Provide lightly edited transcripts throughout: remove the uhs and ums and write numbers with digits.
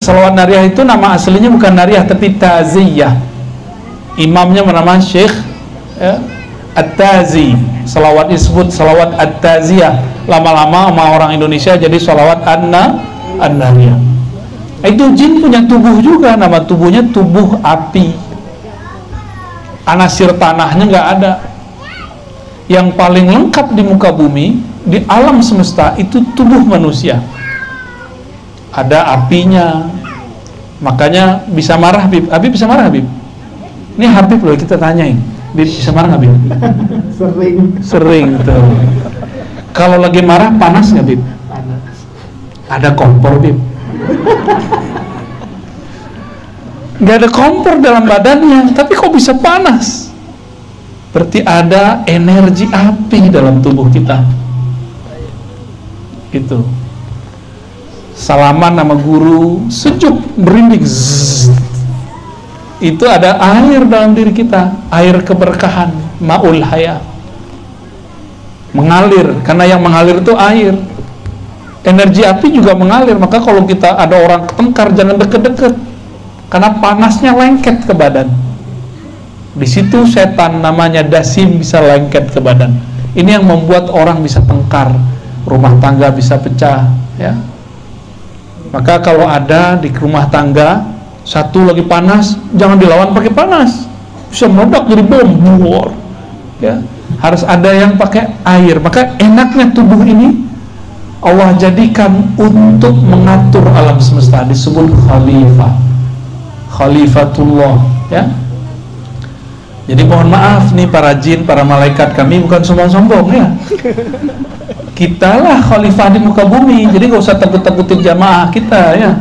Salawat Nariyah itu nama aslinya bukan Nariyah tapi Taziyah. Imamnya bernama Syekh At-Tazi. Salawat disebut salawat At-Taziyah. Lama-lama sama orang Indonesia jadi salawat An-Nariyah. Itu jin punya tubuh juga, nama tubuhnya tubuh api. Anasir tanahnya nggak ada. Yang paling lengkap di muka bumi, di alam semesta itu tubuh manusia. Ada apinya, makanya bisa marah Habib. Habib bisa marah Habib? Ini Habib loh, kita tanyain, Habib bisa marah Habib? Sering tuh. Kalau lagi marah panas nggak Habib? Ada kompor Habib? Nggak ada kompor dalam badannya, tapi kok bisa panas? Berarti ada energi api dalam tubuh kita. Itu. Salaman sama guru, sejuk, merinding. Itu ada air dalam diri kita, air keberkahan, ma'ul haya. Mengalir, karena yang mengalir itu air. Energi api juga mengalir, maka kalau kita ada orang tengkar jangan deket-deket, karena panasnya lengket ke badan. Di situ setan namanya dasim bisa lengket ke badan. Ini yang membuat orang bisa tengkar, rumah tangga bisa pecah, ya. Maka kalau ada di rumah tangga satu lagi panas, jangan dilawan pakai panas, bisa meledak jadi bom, ya. Harus ada yang pakai air. Maka enaknya tubuh ini Allah jadikan untuk mengatur alam semesta, disebut khalifah, khalifatullah, ya. Jadi mohon maaf nih para jin, para malaikat, kami bukan sombong-sombong ya. Kitalah khalifah di muka bumi, jadi gak usah takut-takutin jamaah kita ya.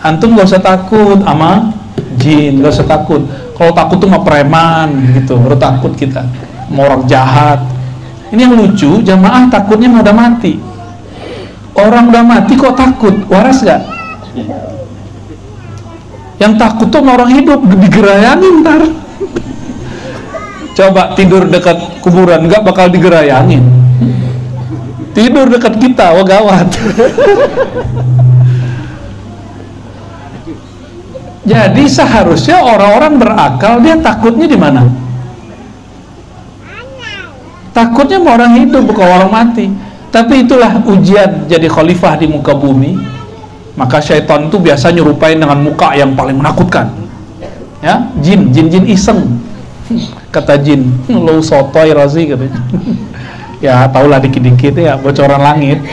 Antum gak usah takut sama jin, gak usah takut. Kalau takut tuh sama preman gitu, baru takut kita, sama orang jahat. Ini yang lucu, jamaah takutnya mau udah mati. Orang udah mati kok takut, waras gak? Yang takut tuh sama orang hidup, digerayangin ntar. Coba tidur dekat kuburan, nggak bakal digerayangin. Tidur dekat kita, wah gawat. Jadi seharusnya orang-orang berakal dia takutnya di mana? Takutnya sama orang hidup, bukan orang mati. Tapi itulah ujian jadi khalifah di muka bumi. Maka syaitan itu biasa nyerupain dengan muka yang paling menakutkan. Ya, jin iseng. Kata jin, lo sotoy Razi katanya. Ya taulah dikit-dikit ya, bocoran langit.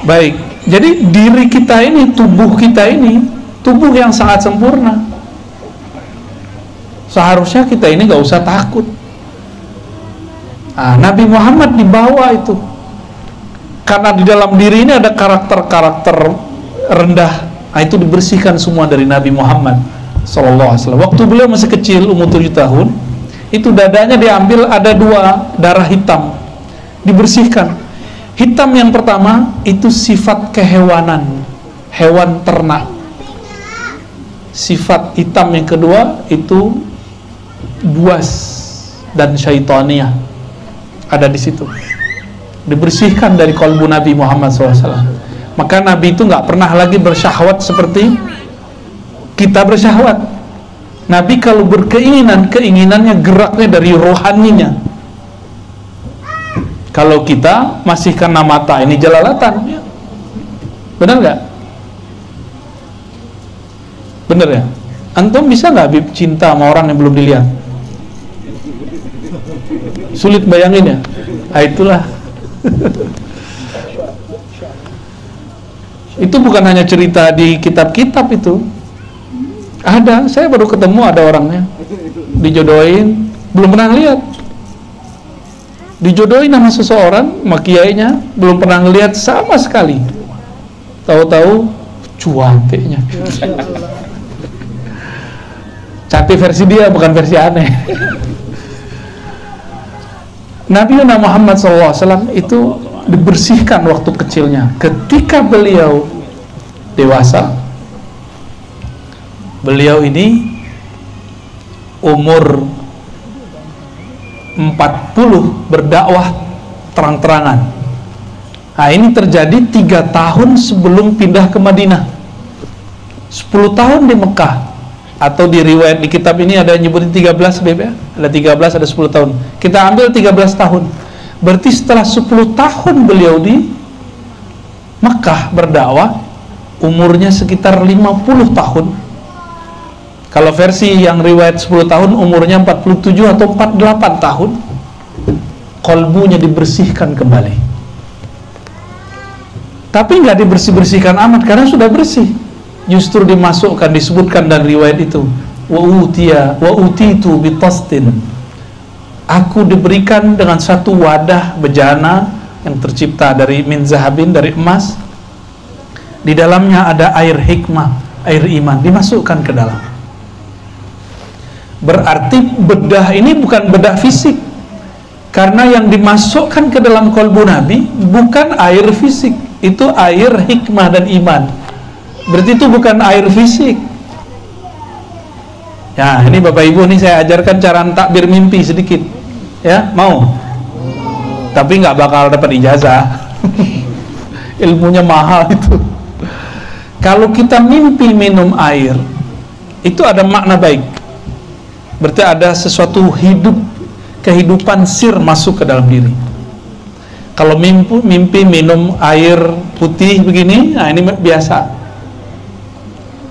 Baik, jadi diri kita ini, tubuh kita ini, tubuh yang sangat sempurna. Seharusnya kita ini gak usah takut. Nah, Nabi Muhammad dibawa itu karena di dalam diri ini ada karakter-karakter rendah. Nah, itu dibersihkan semua dari Nabi Muhammad Sallallahu Alaihi Wasallam. Waktu beliau masih kecil, umur 7 tahun, itu dadanya diambil, ada 2 darah hitam, dibersihkan. Hitam yang pertama itu sifat kehewanan, hewan ternak. Sifat hitam yang kedua itu buas dan syaitaniah, ada di situ. Dibersihkan dari kalbu Nabi Muhammad SAW. Maka Nabi itu nggak pernah lagi bersyahwat seperti kita bersyahwat. Nabi kalau berkeinginan, keinginannya geraknya dari rohaninya. Kalau kita masih karena mata ini jelalatan, ya. Benar nggak? Benar ya? Antum bisa nggak Habib cinta sama orang yang belum dilihat? Sulit bayangin ya? Nah, itulah. Itu bukan hanya cerita di kitab-kitab itu. Ada, saya baru ketemu ada orangnya dijodohin, belum pernah lihat. Dijodohin sama seseorang, sama kiainya, belum pernah lihat sama sekali. Tahu-tahu cuanteknya. Cantik versi dia, bukan versi aneh. Nabi Muhammad SAW itu dibersihkan waktu kecilnya. Ketika beliau dewasa, beliau ini umur 40 berdakwah terang-terangan. Nah, ini terjadi 3 tahun sebelum pindah ke Madinah. 10 tahun di Mekah, atau di riwayat di kitab ini ada yang nyebutin 13 ya? Ada 13, ada 10 tahun. Kita ambil 13 tahun. Berarti setelah 10 tahun beliau di Mekah berdakwah, umurnya sekitar 50 tahun. Kalau versi yang riwayat 10 tahun, umurnya 47 atau 48 tahun. Kolbunya dibersihkan kembali. Tapi nggak dibersih-bersihkan amat, karena sudah bersih. Justru dimasukkan, disebutkan dan riwayat itu, wa utitu bitastin. Aku diberikan dengan satu wadah bejana yang tercipta dari min zahabin, dari emas. Di dalamnya ada air hikmah, air iman, dimasukkan ke dalam. Berarti bedah ini bukan bedah fisik, karena yang dimasukkan ke dalam kolbu Nabi bukan air fisik, itu air hikmah dan iman. Berarti itu bukan air fisik. Ya, ini Bapak Ibu nih saya ajarkan cara takbir mimpi sedikit. Ya, mau? Tapi nggak bakal dapat ijazah. Ilmunya mahal itu. Kalau kita mimpi minum air, itu ada makna baik. Berarti ada sesuatu hidup, kehidupan sir masuk ke dalam diri. Kalau mimpi minum air putih begini, nah ini biasa,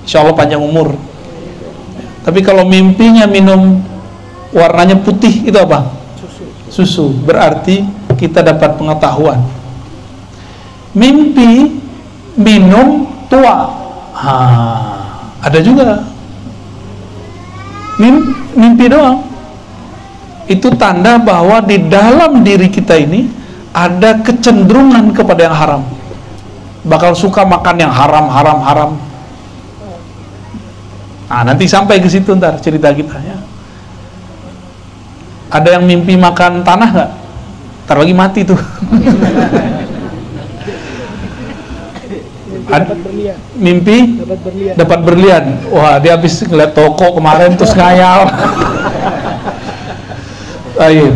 insya Allah panjang umur. Tapi kalau mimpinya minum warnanya putih, itu apa? Susu. Berarti kita dapat pengetahuan. Mimpi minum tua, ada juga. Mimpi doang itu tanda bahwa di dalam diri kita ini ada kecenderungan kepada yang haram, bakal suka makan yang haram. Nah, nanti sampai ke situ ntar cerita kita ya. Ada yang mimpi makan tanah nggak? Ntar lagi mati tuh. Mimpi dapat berlian. Wah, dia habis ngeliat toko kemarin terus ngayal. Ayo.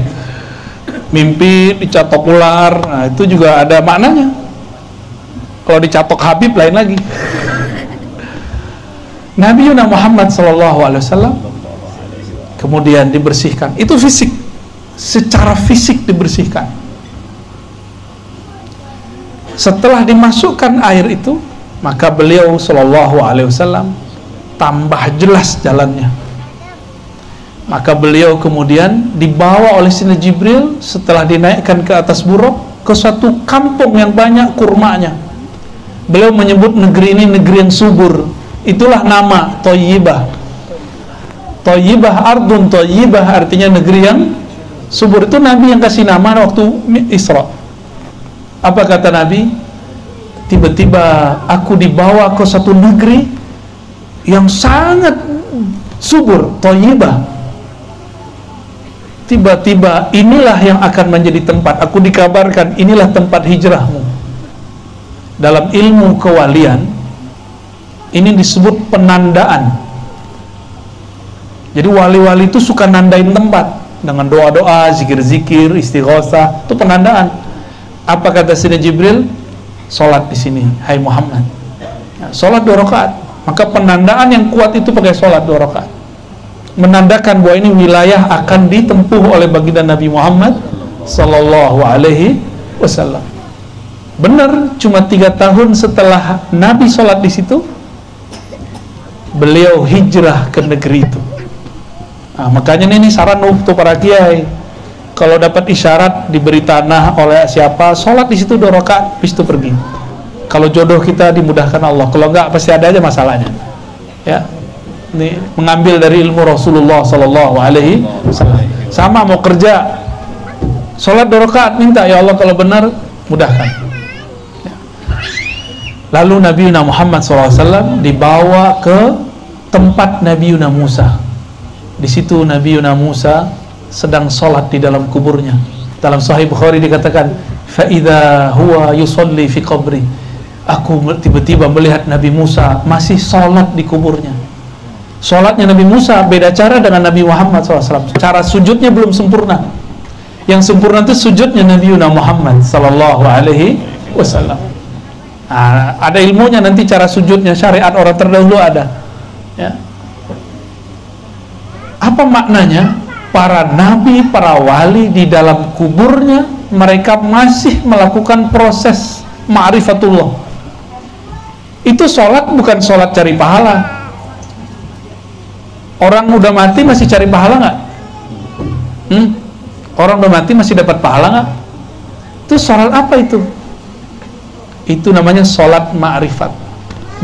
Mimpi dicatok ular. Nah, itu juga ada maknanya. Kalau dicatok Habib lain lagi. Nabi Muhammad SAW kemudian dibersihkan. Itu fisik, secara fisik dibersihkan. Setelah dimasukkan air itu, maka beliau SAW tambah jelas jalannya. Maka beliau kemudian dibawa oleh Sayyidina Jibril setelah dinaikkan ke atas buruk ke suatu kampung yang banyak kurmanya. Beliau menyebut negeri ini negeri yang subur. Itulah nama Thayyibah. Thayyibah, ardun Thayyibah, artinya negeri yang subur. Itu Nabi yang kasih nama waktu Isra. Apa kata Nabi? Tiba-tiba aku dibawa ke satu negeri yang sangat subur, Thayyibah. Tiba-tiba inilah yang akan menjadi tempat, aku dikabarkan inilah tempat hijrahmu. Dalam ilmu kewalian ini disebut penandaan. Jadi wali-wali itu suka nandain tempat dengan doa-doa, zikir-zikir, istighosah, itu penandaan. Apa kata Sayyidina Jibril? Sholat di sini, hai Muhammad. Ya, sholat 2 rakaat. Maka penandaan yang kuat itu pakai sholat 2 rakaat. Menandakan bahwa ini wilayah akan ditempuh oleh baginda Nabi Muhammad Sallallahu Alaihi Wasallam. Benar, cuma 3 tahun setelah Nabi sholat di situ, beliau hijrah ke negeri itu. Nah, makanya ini saran untuk para kiai. Kalau dapat isyarat diberi tanah oleh siapa, sholat di situ 2 rakaat, habis itu pergi. Kalau jodoh kita dimudahkan Allah, kalau enggak pasti ada aja masalahnya. Ya, ini mengambil dari ilmu Rasulullah Sallallahu Alaihi Wasallam. Sama mau kerja, sholat 2 rakaat, minta ya Allah kalau benar mudahkan. Ya. Lalu Nabi Muhammad SAW dibawa ke tempat Nabi Musa. Di situ Nabi Musa sedang sholat di dalam kuburnya. Dalam Sahih Bukhari dikatakan, "Fa'idha huwa yusalli fi qabri." Aku tiba-tiba melihat Nabi Musa masih sholat di kuburnya. Sholatnya Nabi Musa beda cara dengan Nabi Muhammad SAW. Cara sujudnya belum sempurna. Yang sempurna itu sujudnya Nabi Muhammad Sallallahu Alaihi wasallam. Nah, ada ilmunya nanti cara sujudnya, syariat orang terdahulu ada. Ya. Apa maknanya? Para nabi, para wali di dalam kuburnya mereka masih melakukan proses ma'rifatullah. Itu sholat bukan sholat cari pahala. Orang udah mati masih cari pahala nggak? Orang udah mati masih dapat pahala nggak? Itu sholat apa itu? Itu namanya sholat ma'rifat,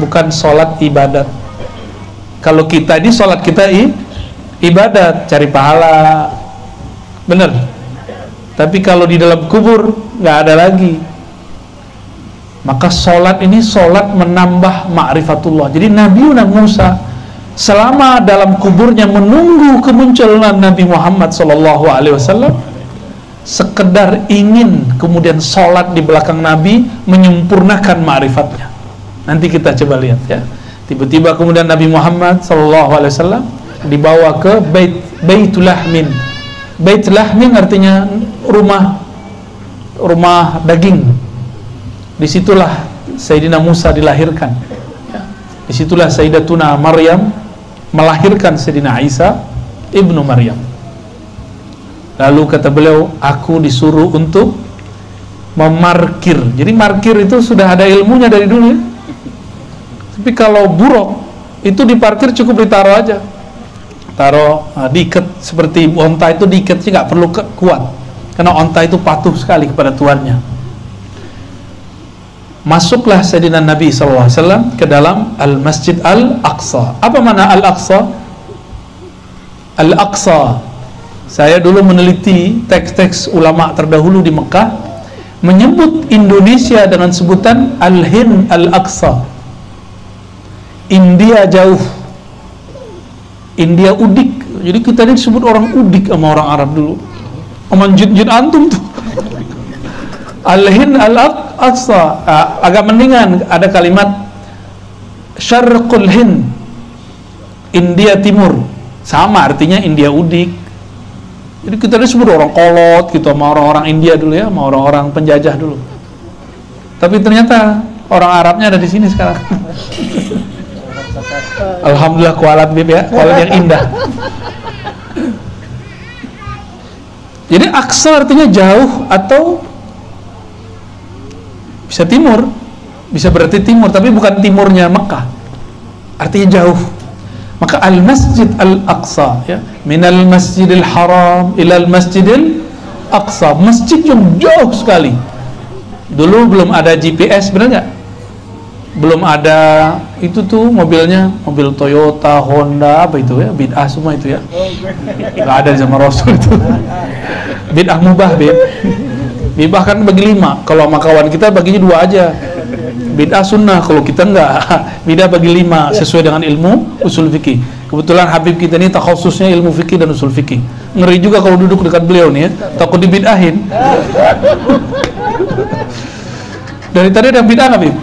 bukan sholat ibadat. Kalau kita ini sholat kita ibadat, cari pahala, bener. Tapi kalau di dalam kubur nggak ada lagi. Maka sholat ini sholat menambah ma'rifatullah. Jadi Nabi Musa selama dalam kuburnya menunggu kemunculan Nabi Muhammad SAW, sekedar ingin kemudian sholat di belakang Nabi menyempurnakan ma'rifatnya. Nanti kita coba lihat ya. Tiba-tiba kemudian Nabi Muhammad SAW dibawa ke Baitul Lahmin. Baitul Lahmin artinya rumah daging. Disitulah Sayyidina Musa dilahirkan. Disitulah Sayyidatuna Maryam melahirkan Sayyidina Isa ibnu Maryam. Lalu kata beliau, aku disuruh untuk memarkir. Jadi markir itu sudah ada ilmunya dari dulu ya. Tapi kalau buruk itu diparkir cukup ditaruh aja. Taruh diikat seperti onta itu diikatnya nggak perlu kuat. Karena onta itu patuh sekali kepada tuannya. Masuklah Sayyidina Nabi SAW ke dalam Al-Masjid Al-Aqsa. Apa makna Al-Aqsa? Al-Aqsa, saya dulu meneliti teks-teks ulama terdahulu di Mekah menyebut Indonesia dengan sebutan Al-Hind Al-Aqsa. India jauh, India udik. Jadi kita ini disebut orang udik sama orang Arab dulu. Oman jin antum tuh. Al-Hind Al-Aqsa. Agak mendingan ada kalimat Syarqul Hind, India Timur. Sama artinya India udik. Jadi kita disebut orang kolot gitu sama orang-orang India dulu ya, sama orang-orang penjajah dulu. Tapi ternyata orang Arabnya ada di sini sekarang. Alhamdulillah kualat bib ya, kualat yang indah. Jadi Aqsa artinya jauh atau bisa timur, bisa berarti timur, tapi bukan timurnya Mekah, artinya jauh. Maka Al-Masjid Al-Aqsa ya, minal Masjidil Haram ilal Masjidil Aqsa, masjid yang jauh sekali. Dulu belum ada GPS, benar nggak? Belum ada itu tuh mobilnya, mobil Toyota, Honda, apa itu ya, bid'ah semua itu ya, nggak ada zaman Rasul itu. Bid'ah mubah, bid'ah kan bagi 5, kalau sama kawan kita baginya 2 aja. Bid'ah sunnah, kalau kita enggak, bid'ah bagi 5 sesuai dengan ilmu usul fikih. Kebetulan Habib kita ini takhususnya ilmu fikih dan usul fikih. Ngeri juga kalau duduk dekat beliau nih ya, takut dibid'ahin. Dari tadi ada bid'ah Habib.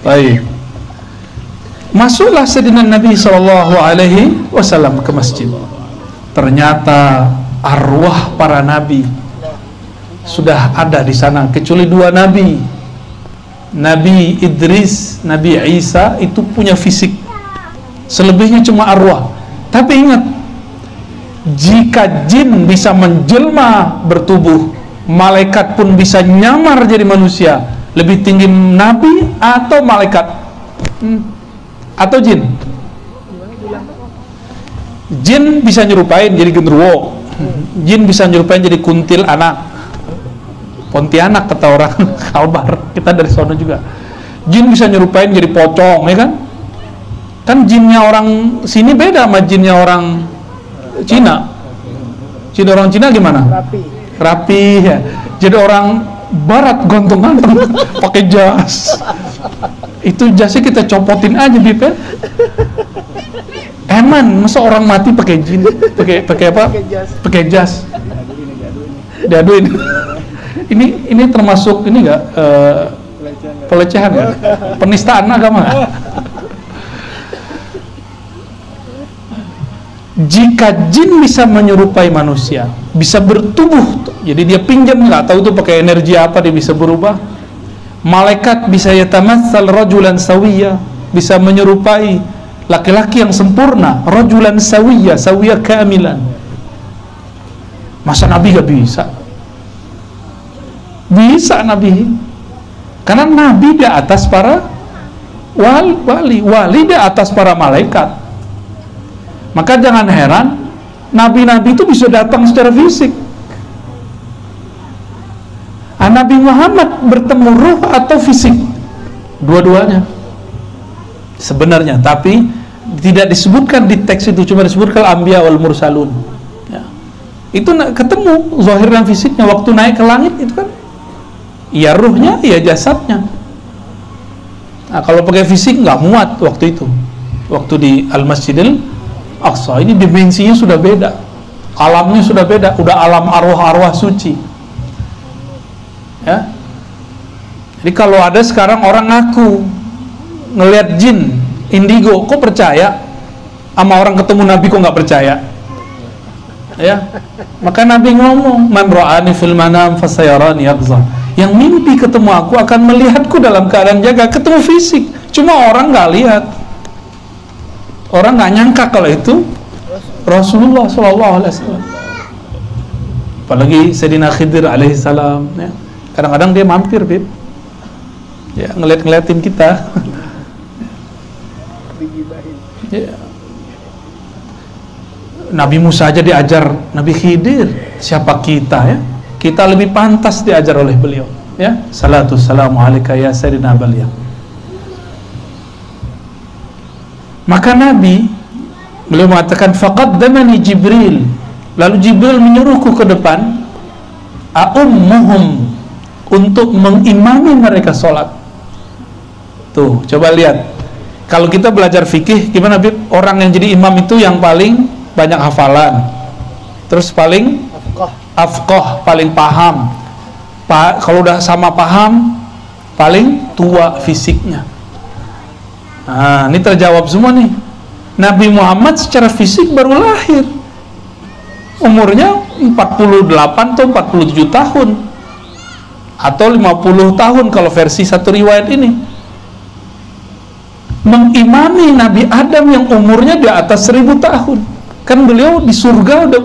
Baik. Masuklah Sayyidina Nabi SAW ke masjid. Ternyata arwah para nabi sudah ada di sana, kecuali 2 nabi. Nabi Idris, Nabi Isa itu punya fisik, selebihnya cuma arwah. Tapi ingat, jika jin bisa menjelma bertubuh, malaikat pun bisa nyamar jadi manusia. Lebih tinggi nabi atau malaikat? Atau jin? Jin bisa nyerupain jadi genderuwo, jin bisa nyerupain jadi kuntil anak, Pontianak kata orang Kalbar, kita dari sana juga. Jin bisa nyerupain jadi pocong, ya kan? Kan jinnya orang sini beda sama jinnya orang Cina. Jin orang Cina gimana? Rapi ya. Jadi orang Barat gantung-gantung pakai jas. Itu jasnya kita copotin aja, Bip ya. Eman, masa orang mati pakai jin, pakai apa? Pakai jas. Diaduin. Ini termasuk ini enggak pelecehan ya? Penistaan agama. jika jin bisa menyerupai manusia, bisa bertubuh, jadi dia pinjam, nggak tahu tuh pakai energi apa dia bisa berubah. Malaikat bisa yatamatsal rajulan sawiyya, bisa menyerupai laki-laki yang sempurna, rajulan sawiyya, sawiyya kamilan. Masa Nabi gak bisa? Bisa Nabi, karena Nabi di atas para wali di atas para malaikat. Maka jangan heran Nabi-Nabi itu bisa datang secara fisik. Nabi Muhammad bertemu ruh atau fisik? Dua-duanya sebenarnya, tapi tidak disebutkan di teks itu, cuma disebutkan Anbiya wal Mursalun ya. Itu ketemu zahir dan fisiknya waktu naik ke langit itu kan, ya ruhnya, ya jasadnya. Nah, kalau pakai fisik nggak muat waktu itu, waktu di Al-Masjidil Aqsa. Ini dimensinya sudah beda, alamnya sudah beda, udah alam arwah-arwah suci ya. Jadi kalau ada sekarang orang ngaku ngelihat jin indigo, kok percaya? Sama orang ketemu Nabi kok nggak percaya ya? Maka Nabi ngomong, man ra'ani fil manam fasayarani yaqza, yang mimpi ketemu aku akan melihatku dalam keadaan jaga. Ketemu fisik, cuma orang nggak lihat, orang nggak nyangka kalau itu Rasulullah SAW. Apalagi Sayyidina Khidir alaihissalam ya. Kadang-kadang dia mampir, Bib ya, ngeliat-ngeliatin kita ya. Nabi Musa aja diajar Nabi Khidir, siapa kita ya? Kita lebih pantas diajar oleh beliau ya. Salatu salamu alaika ya sayyidina beliau. Maka Nabi, beliau mengatakan faqaddamani Jibril, lalu Jibril menyuruhku ke depan, a'ummuhum, untuk mengimami mereka sholat. Tuh, coba lihat, kalau kita belajar fikih gimana, Bib? Orang yang jadi imam itu yang paling banyak hafalan, terus paling afqah, paling paham. Kalau udah sama paham, paling tua fisiknya. Nah, ini terjawab semua nih. Nabi Muhammad secara fisik baru lahir, umurnya 48 atau 47 tahun atau 50 tahun kalau versi satu riwayat ini. Mengimami Nabi Adam yang umurnya di atas 1000 tahun. Kan beliau di surga udah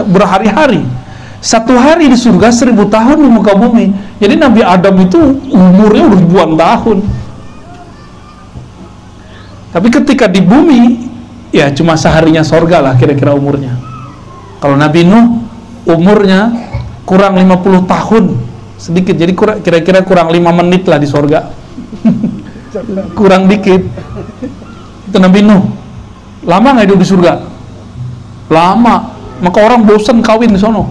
berhari-hari. Satu hari di surga 1000 tahun di muka bumi. Jadi Nabi Adam itu umurnya ribuan tahun. Tapi ketika di bumi, ya cuma seharinya sorga lah kira-kira umurnya. Kalau Nabi Nuh umurnya kurang 50 tahun sedikit, jadi kira-kira kurang 5 menit lah di sorga. Kurang dikit. Itu Nabi Nuh. Lama nggak hidup di surga? Lama. Maka orang bosan kawin di sono.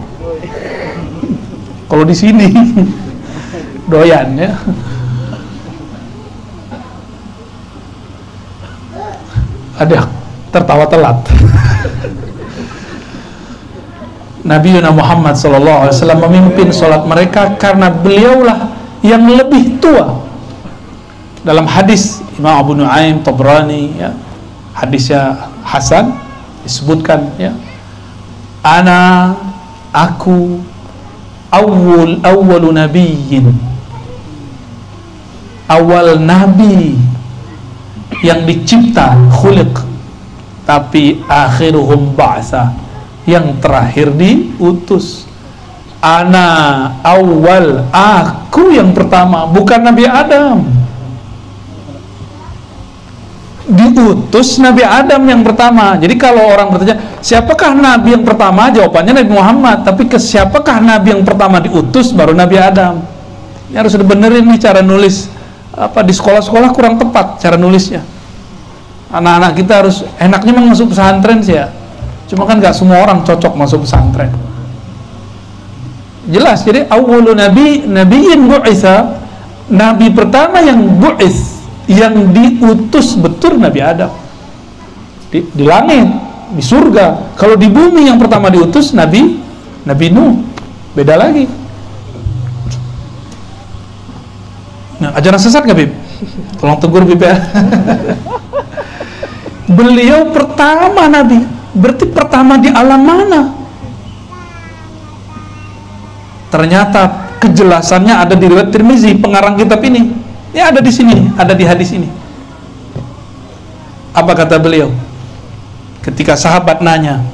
Kalau di sini doyan ya. Ada tertawa telat. Nabi Muhammad SAW memimpin sholat mereka karena beliaulah yang lebih tua. Dalam hadis Imam Abu Nuaim Tabrani ya, hadisnya Hasan, disebutkan ya, aku awwalu nabiyyin, awal nabi yang dicipta, khuliq, tapi akhiruhum ba'sa, yang terakhir diutus. Ana awal, aku yang pertama, bukan Nabi Adam. Diutus Nabi Adam yang pertama. Jadi kalau orang bertanya, siapakah Nabi yang pertama? Jawabannya Nabi Muhammad. Tapi ke siapakah Nabi yang pertama diutus? Baru Nabi Adam. Ini harus dibenerin nih cara nulis. Apa di sekolah-sekolah kurang tepat cara nulisnya. Anak-anak kita harus, enaknya masuk pesantren sih ya. Cuma kan nggak semua orang cocok masuk pesantren. Jelas, jadi awwalu nabiyyin bu'itsa, nabi pertama yang bu'its, yang diutus betul Nabi Adam. Di langit, di surga. Kalau di bumi yang pertama diutus Nabi Nuh. Beda lagi. Nah, ajaran sesat nggak, Bib? Tolong tegur, Bib ya. Beliau pertama Nabi, Berarti pertama di alam mana? Ternyata kejelasannya ada di riwayat Tirmizi, pengarang kitab ini. Ya ada di sini, ada di hadis ini. Apa kata beliau? Ketika sahabat nanya,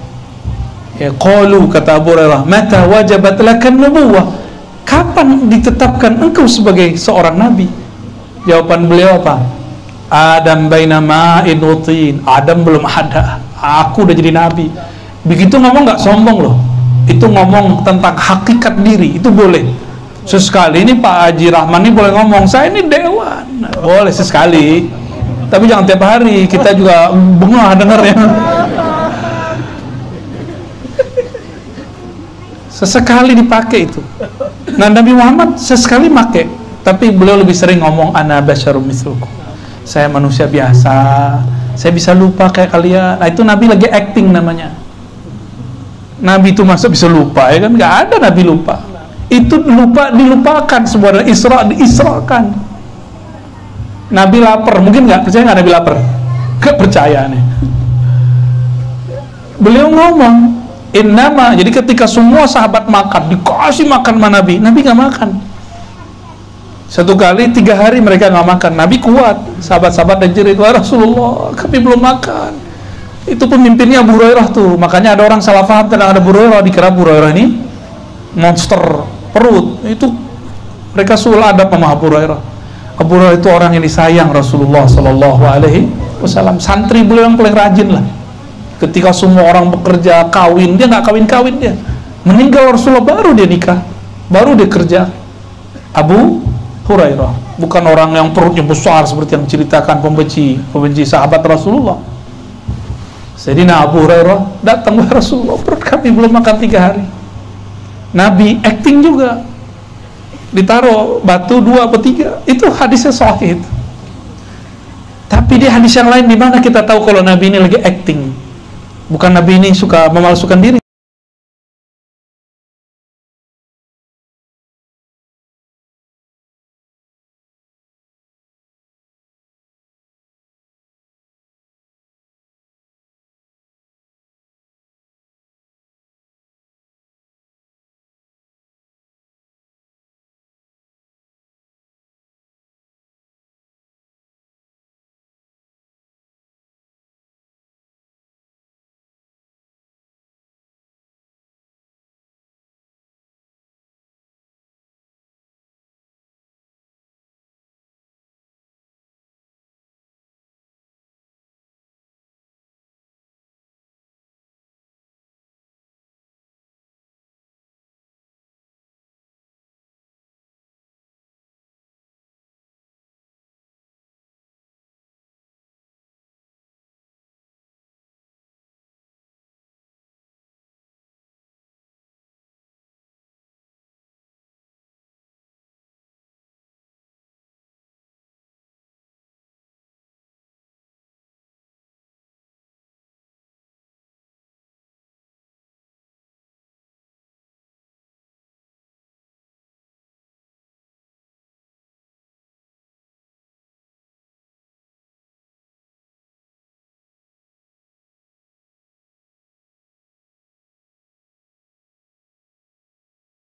ya qalu, kata Abu Hurairah, mata wajabat lakan nubuwah? Kapan ditetapkan engkau sebagai seorang nabi? Jawaban beliau apa? Adam baina ma'in wa tin. Adam belum ada, aku udah jadi nabi. Begitu ngomong nggak sombong loh. Itu ngomong tentang hakikat diri, itu boleh. Sesekali ini Pak Haji Rahman ini boleh ngomong, saya ini dewan. Nah, boleh sesekali, tapi jangan tiap hari, kita juga bengah dengarnya. Sesekali dipakai itu. Nah, Nabi Muhammad sesekali pakai, tapi beliau lebih sering ngomong ana basyarum mislukum. Saya manusia biasa, saya bisa lupa kayak kalian. Nah, itu Nabi lagi acting namanya. Nabi itu masa bisa lupa, ya kan? Nggak ada Nabi lupa. Itu lupa dilupakan, sebenarnya Isra diisrakan. Nabi lapar, mungkin nggak percaya nggak Nabi lapar? Nggak percaya nih. Beliau ngomong innama, jadi ketika semua sahabat makan, dikasih makan sama Nabi, Nabi nggak makan. Satu kali 3 hari mereka nggak makan, Nabi kuat. Sahabat-sahabat dan jerit, wah Rasulullah, kami belum makan. Itu pemimpinnya Abu Hurairah tuh. Makanya ada orang salah paham tentang Abu Hurairah, dikira Abu Hurairah ini monster perut. Itu mereka sul adab sama Abu Hurairah. Abu Hurairah itu orang yang disayang Rasulullah Sallallahu Alaihi Wasallam. Santri beliau yang paling rajin lah. Ketika semua orang bekerja, kawin, dia nggak kawin-kawin dia. Meninggal Rasulullah baru dia nikah, baru dia kerja. Abu Hurairah bukan orang yang perutnya besar seperti yang diceritakan pembenci sahabat Rasulullah. Sayyidina Abu Hurairah datang, wahai Rasulullah, perut kami belum makan 3 hari. Nabi acting juga, ditaruh batu 2 atau 3, itu hadisnya sahih. Tapi di hadis yang lain, di mana kita tahu kalau Nabi ini lagi acting? Bukan Nabi ini suka memalsukan diri.